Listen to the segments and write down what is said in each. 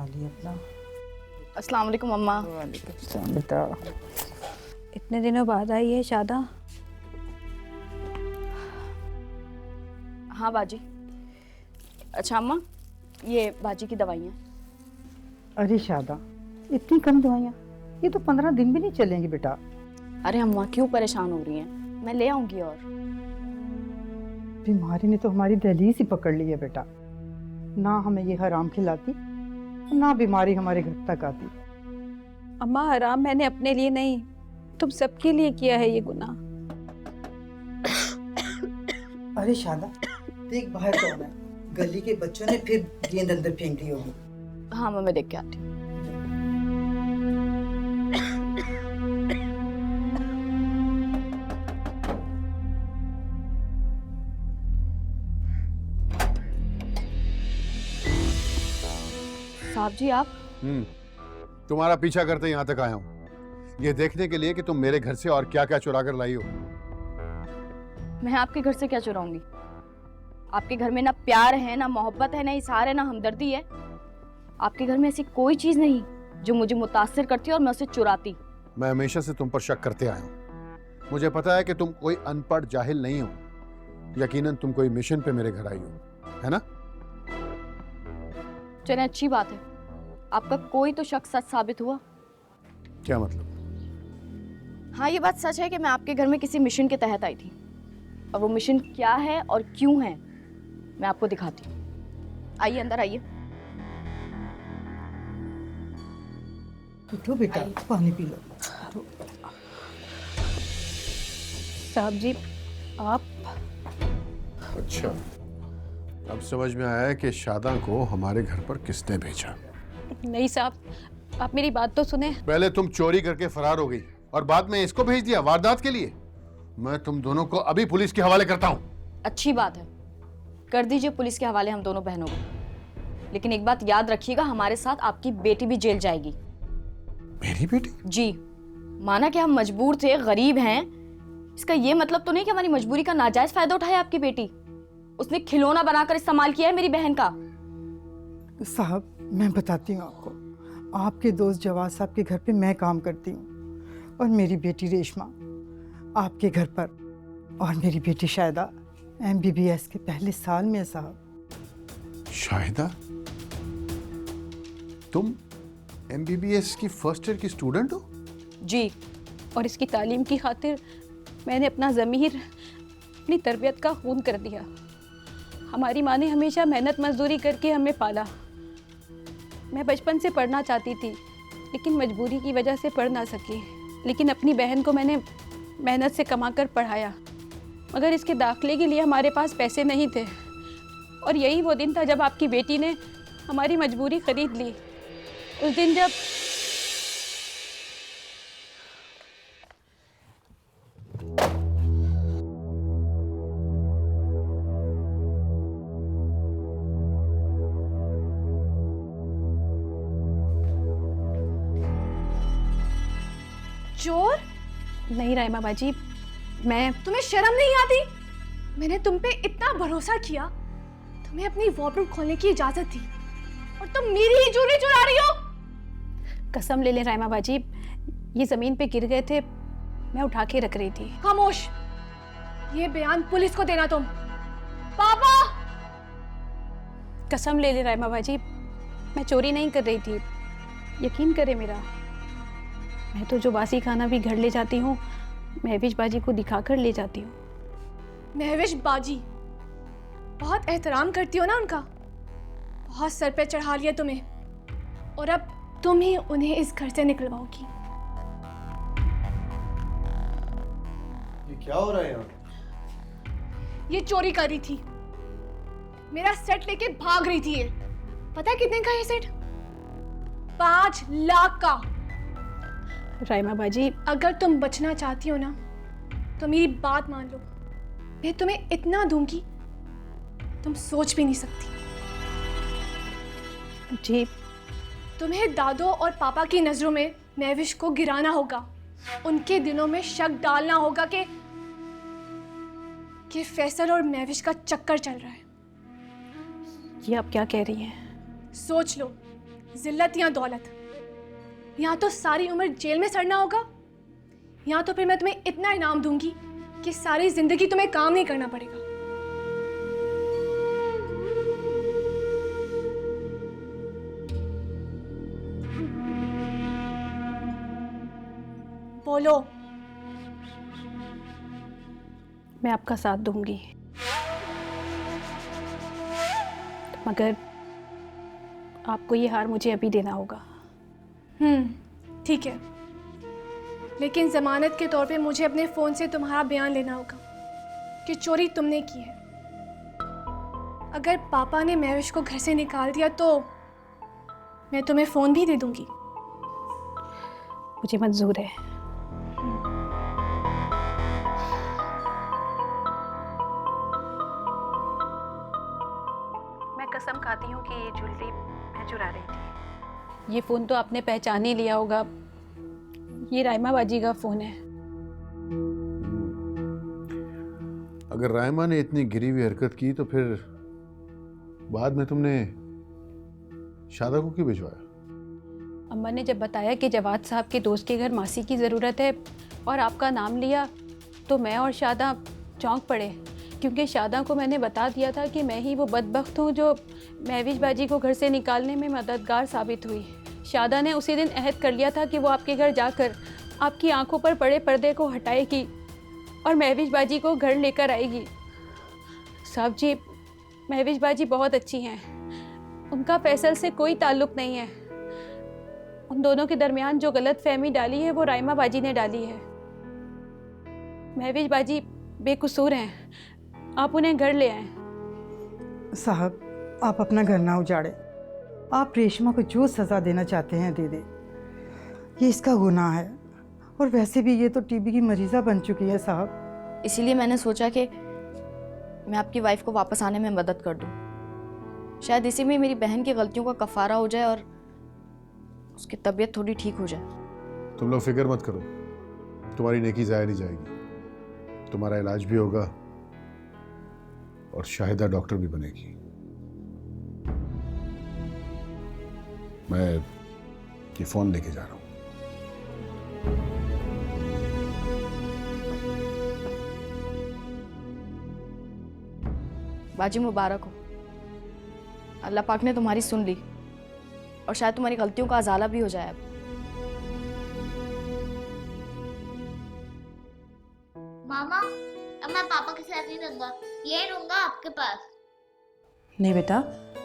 संभालिए अपना। अस्सलाम वालेकुम अम्मा। वालेकुम सलाम बेटा। इतने दिनों बाद आई है शादा? हाँ बाजी। अच्छा अम्मा, ये बाजी की दवाइयाँ। अरे शादा, इतनी कम दवाइयाँ? ये तो 15 दिन भी नहीं चलेंगी बेटा। अरे अम्मा क्यों परेशान हो रही हैं, मैं ले आऊँगी। और बीमारी ने तो हमारी दहलीज ही पकड़ ली है बेटा। ना हमें ये हराम खिलाती, ना बीमारी हमारे घर तक आती। अम्मा हराम मैंने अपने लिए नहीं, तुम सबके लिए किया है ये गुनाह। अरे शादा, देख बाहर कौन है? गली के बच्चों ने फिर गेंद अंदर फेंक दी होगी। हाँ मैं देख के आती हूँ। साहब जी आप? तुम्हारा पीछा करते यहाँ तक आया हूँ, ये देखने के लिए कि तुम मेरे घर से और क्या क्या चुरा कर लाई हो। मैं आपके घर से क्या चुराऊंगी? आपके घर में ना प्यार है, ना मोहब्बत है, ना इज़हार है, ना हमदर्दी है। आपके घर में ऐसी कोई चीज नहीं जो मुझे मुतासिर करती और मैं उसे चुराती। मैं हमेशा से तुम पर शक करते आया हूँ। मुझे पता है कि तुम कोई अनपढ़ जाहिल नहीं हो। यकीनन तुम कोई मिशन पे मेरे घर आई हो, है ना? चले अच्छी बात है, आपका कोई तो शक सच साबित हुआ। क्या मतलब? हाँ ये बात सच है कि मैं आपके घर में किसी मिशन के तहत आई थी, और वो मिशन क्या है और क्यों है मैं आपको दिखाती हूँ। आइए अंदर आइए। उठो बेटा, पानी पी लो। साहब जी आप? अच्छा, अब समझ में आया कि शादा को हमारे घर पर किसने भेजा। नहीं साहब, आप मेरी बात तो सुने। पहले तुम चोरी करके फरार हो गई और बाद में इसको भेज दिया वारदात के लिए। मैं तुम दोनों को अभी पुलिस के हवाले करता हूँ। अच्छी बात है, कर दीजिए पुलिस के हवाले हम दोनों बहनों को। लेकिन एक बात याद रखिएगा, हमारे साथ आपकी बेटी भी जेल जाएगी। मेरी बेटी? जी, माना कि हम मजबूर थे, गरीब हैं, इसका ये मतलब तो नहीं कि हमारी मजबूरी का नाजायज फायदा उठाया आपकी बेटी। उसने खिलौना बनाकर इस्तेमाल किया है मेरी बहन का। साहब मैं बताती हूँ आपको, आपके दोस्त जवाद साहब के घर पे मैं काम करती हूँ और मेरी बेटी रेशमा आपके घर पर, और मेरी बेटी शायदा MBBS के पहले साल में है साहब। शाहिदा, तुम MBBS की फर्स्ट ईयर की स्टूडेंट हो? जी, और इसकी तालीम की खातिर मैंने अपना ज़मीर, अपनी तरबियत का खून कर दिया। हमारी माँ ने हमेशा मेहनत मजदूरी करके हमें पाला। मैं बचपन से पढ़ना चाहती थी, लेकिन मजबूरी की वजह से पढ़ ना सकी। लेकिन अपनी बहन को मैंने मेहनत से कमा कर पढ़ाया, मगर इसके दाखिले के लिए हमारे पास पैसे नहीं थे। और यही वो दिन था जब आपकी बेटी ने हमारी मजबूरी खरीद ली। उस दिन जब चोर? नहीं राइमा बाजी, मैं तुम्हें शर्म नहीं आती? मैंने तुम पे इतना भरोसा किया, तुम्हें अपनी वॉर्डरोब खोलने की इजाजत दी, और तुम मेरी ही ज्वेलरी चुरा रही हो। कसम ले ले राइमा बाजी, ये ज़मीन पे गिर गए थे, मैं उठा के रख रही थी। खामोश, ये बयान पुलिस को देना तुम। पापा! कसम ले ले राइमा बाजी, मैं चोरी नहीं कर रही थी, यकीन करे मेरा। मैं तो जो बासी खाना भी घर ले जाती हूँ, महविश बाजी को दिखाकर ले जाती हूँ। महविश बाजी? बहुत एहतराम करती हो ना उनका, बहुत सर पे चढ़ा लिया तुम्हें, और अब तुम ही उन्हें इस घर से निकलवाओगी। ये क्या हो रहा है यहाँ? ये चोरी कर रही थी, मेरा सेट लेके भाग रही थी। ये पता है कितने का ये सेट? 5 लाख का। राइमा बाजी, अगर तुम बचना चाहती हो ना तो मेरी बात मान लो, मैं तुम्हें इतना दूंगी तुम सोच भी नहीं सकती। जी, तुम्हें दादो और पापा की नजरों में महविश को गिराना होगा, उनके दिलों में शक डालना होगा कि फैसल और महविश का चक्कर चल रहा है। ये आप क्या कह रही हैं? सोच लो, जिल्लत या दौलत, या तो सारी उम्र जेल में सड़ना होगा, या तो फिर मैं तुम्हें इतना इनाम दूंगी कि सारी जिंदगी तुम्हें काम नहीं करना पड़ेगा। बोलो। मैं आपका साथ दूंगी, मगर आपको ये हार मुझे अभी देना होगा। ठीक है, लेकिन जमानत के तौर पे मुझे अपने फ़ोन से तुम्हारा बयान लेना होगा कि चोरी तुमने की है। अगर पापा ने महविश को घर से निकाल दिया तो मैं तुम्हें फ़ोन भी दे दूंगी। मुझे मंजूर है। मैं कसम खाती हूँ कि ये ज्वेलरी मैं चुरा रही थी। ये फ़ोन तो आपने पहचान ही लिया होगा, ये राइमा बाजी का फ़ोन है। अगर रायमा ने इतनी गिरी हुई हरकत की तो फिर बाद में तुमने शादा को क्यों भिजवाया? अम्मा ने जब बताया कि जवाद साहब के दोस्त के घर मासी की ज़रूरत है और आपका नाम लिया, तो मैं और शादा चौंक पड़े, क्योंकि शादा को मैंने बता दिया था कि मैं ही वो बदबख्त हूँ जो महविश बाजी को घर से निकालने में मददगार साबित हुई। शादा ने उसी दिन अहद कर लिया था कि वो आपके घर जाकर आपकी आंखों पर पड़े पर्दे को हटाएगी और महविश बाजी को घर लेकर आएगी। साहब जी, महविश बाजी बहुत अच्छी हैं, उनका फैसल से कोई ताल्लुक़ नहीं है। उन दोनों के दरमियान जो गलत फहमी डाली है वो राइमा बाजी ने डाली है। महविश बाजी बेकसूर हैं, आप उन्हें घर ले आएं। साहब, आप अपना घर ना उजाड़े। आप रेशमा को जो सज़ा देना चाहते हैं दे दे, ये इसका गुनाह है। और वैसे भी ये तो टीबी की मरीज़ा बन चुकी है साहब। इसीलिए मैंने सोचा कि मैं आपकी वाइफ को वापस आने में मदद कर दूं। शायद इसी में मेरी बहन की गलतियों का कफ़ारा हो जाए और उसकी तबीयत थोड़ी ठीक हो जाए। तुम लोग फिक्र मत करो, तुम्हारी नेकी ज़ाया नहीं जाएगी, तुम्हारा इलाज भी होगा और शाहिदा डॉक्टर भी बनेगी। मैं ये फ़ोन लेके जा रहा हूँ। बाजी मुबारक हो, अल्लाह पाक ने तुम्हारी सुन ली और शायद तुम्हारी गलतियों का अजाला भी हो जाए। अब मामा, अब मैं पापा के साथ नहीं रहूंगा, ये रहूंगा आपके पास। नहीं बेटा,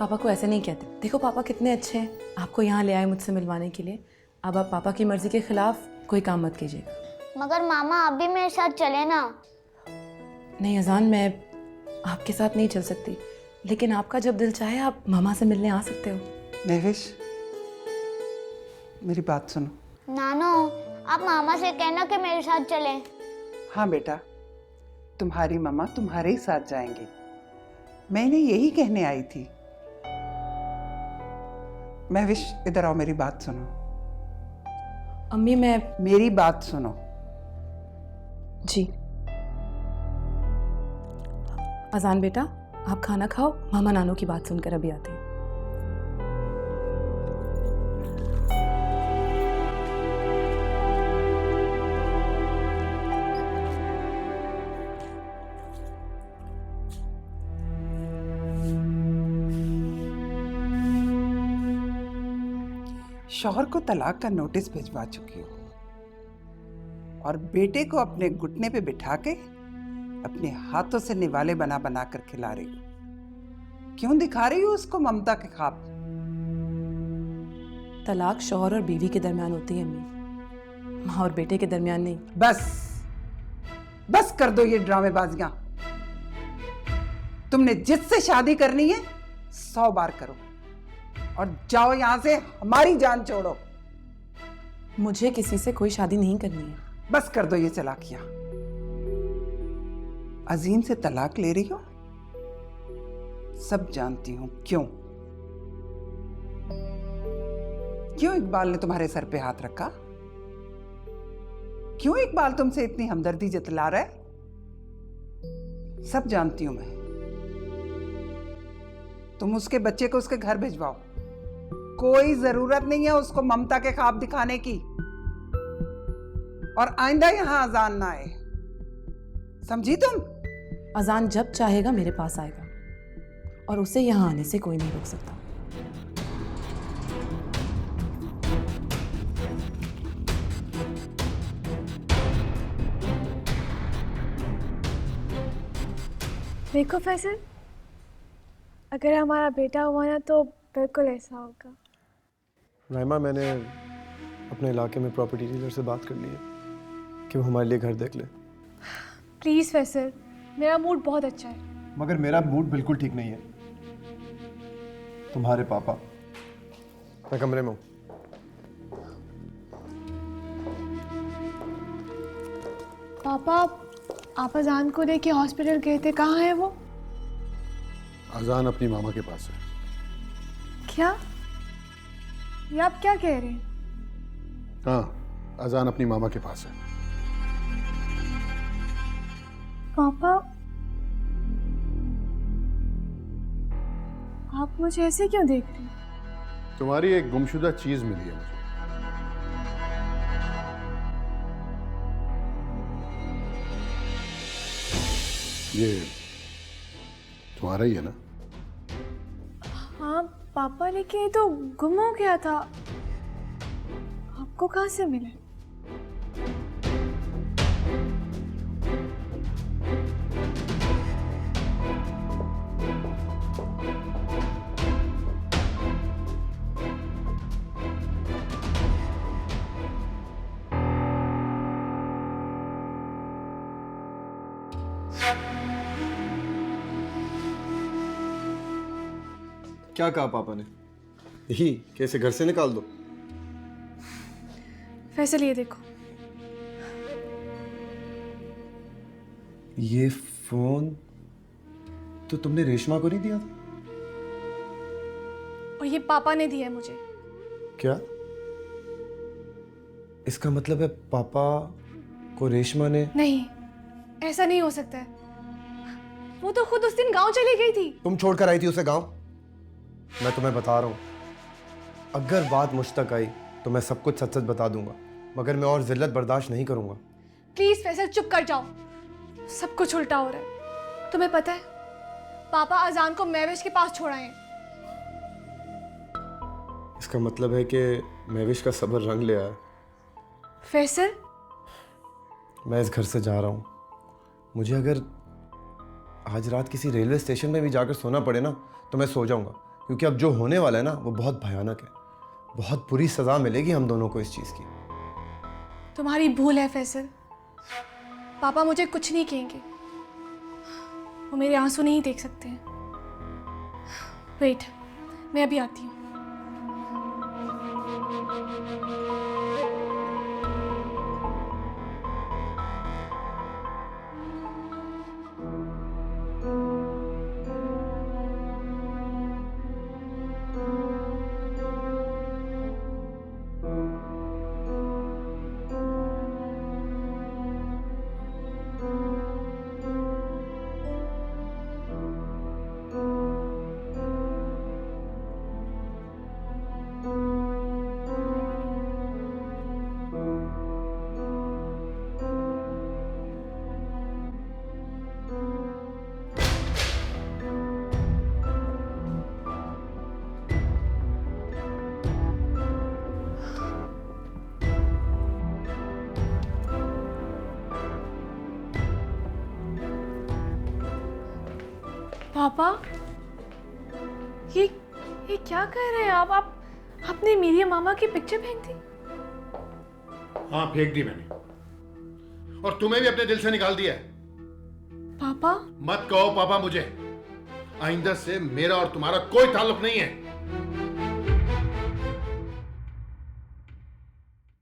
पापा को ऐसे नहीं कहते। देखो पापा कितने अच्छे हैं, आपको यहाँ ले आए मुझसे मिलवाने के लिए। अब आप पापा की मर्जी के खिलाफ कोई काम मत कीजिएगा। मगर मामा, आप भी मेरे साथ चले ना। नहीं अजान, मैं आपके साथ नहीं चल सकती, लेकिन आपका जब दिल चाहे आप मामा से मिलने आ सकते हो। महविश, मेरी बात सुनो। नानो, आप मामा से कहना कि मेरे साथ चलें। हाँ बेटा, तुम्हारी मामा तुम्हारे ही साथ जाएंगे। मैंने यही कहने आई थी। महविश, इधर आओ, मेरी बात सुनो। अम्मी मैं मेरी बात सुनो। जी। अजान बेटा, आप खाना खाओ, मामा नानू की बात सुनकर अभी आते हैं। शौहर को तलाक का नोटिस भिजवा चुकी हो और बेटे को अपने घुटने पे बिठा के अपने हाथों से निवाले बना बना कर खिला रही हो। क्यों दिखा रही हो उसको ममता के ख्वाब? तलाक शौहर और बीवी के दरमियान होती है अम्मी, माँ और बेटे के दरमियान नहीं। बस बस कर दो ये ड्रामेबाजियां। तुमने जिससे शादी करनी है 100 बार करो और जाओ यहां से, हमारी जान छोड़ो। मुझे किसी से कोई शादी नहीं करनी है। बस कर दो ये चालाकियां। अजीम से तलाक ले रही हो, सब जानती हूं क्यों। क्यों इकबाल ने तुम्हारे सर पे हाथ रखा? क्यों इकबाल तुमसे इतनी हमदर्दी जतला रहा है? सब जानती हूं मैं। तुम उसके बच्चे को उसके घर भिजवाओ, कोई जरूरत नहीं है उसको ममता के ख्वाब दिखाने की। और आइंदा यहां अजान ना आए, समझी तुम? अजान जब चाहेगा मेरे पास आएगा और उसे यहाँ आने से कोई नहीं रोक सकता। देखो फैसल, अगर हमारा बेटा हुआ ना तो बिल्कुल ऐसा होगा। राइमा, मैंने अपने इलाके में प्रॉपर्टी डीलर से बात कर ली है कि वो हमारे लिए घर देख ले। प्लीज़ फैसल, मेरा मूड बहुत अच्छा है। मगर मेरा मूड बिल्कुल ठीक नहीं है। तुम्हारे पापा, मैं कमरे में हूँ। पापा, आप अजान को लेके हॉस्पिटल गए थे, कहाँ है वो? अजान अपनी मामा के पास है। क्या? ये आप क्या कह रहे हैं? हाँ, अजान अपनी मामा के पास है। पापा, आप मुझे ऐसे क्यों देख रहे हैं? तुम्हारी एक गुमशुदा चीज मिली है मुझे। ये तुम्हारा ही है ना? हाँ पापा, लेकिन ये तो गुम हो गया था। आपको कहाँ से मिले? क्या कहा पापा ने? यही कैसे घर से निकाल दो? फैसल, ये देखो। ये फोन तो तुमने रेशमा को नहीं दिया था? और ये पापा ने दिया है मुझे। क्या? इसका मतलब है पापा को रेशमा ने? नहीं, ऐसा नहीं हो सकता है। वो तो खुद उस दिन गांव चली गई थी। तुम छोड़कर आई थी उसे गांव? मैं तुम्हें बता रहा हूं, अगर बात मुझ तक आई तो मैं सब कुछ सच सच बता दूंगा, मगर मैं और जिल्लत बर्दाश्त नहीं करूंगा। प्लीज फैसल, चुप कर जाओ। सब कुछ उल्टा हो रहा है। तुम्हें पता है, पापा अजान को महविश के पास छोड़ आए हैं। इसका मतलब है कि महविश का सब्र रंग ले आया। फैसल, मैं इस घर से जा रहा हूं। मुझे अगर आज रात किसी रेलवे स्टेशन में भी जाकर सोना पड़े ना तो मैं सो जाऊंगा, क्योंकि अब जो होने वाला है ना वो बहुत भयानक है। बहुत बुरी सजा मिलेगी हम दोनों को इस चीज की। तुम्हारी भूल है फैसल। पापा मुझे कुछ नहीं कहेंगे। वो मेरे आंसू नहीं देख सकते हैं। वेट, मैं अभी आती हूँ। पापा, ये क्या कह रहे हैं आप? आपने मेरी मामा की पिक्चर फेंक दी? हाँ, फेंक दी मैंने, और तुम्हें भी अपने दिल से निकाल दिया है। पापा, मत कहो पापा मुझे। आइंदा से मेरा और तुम्हारा कोई ताल्लुक नहीं है।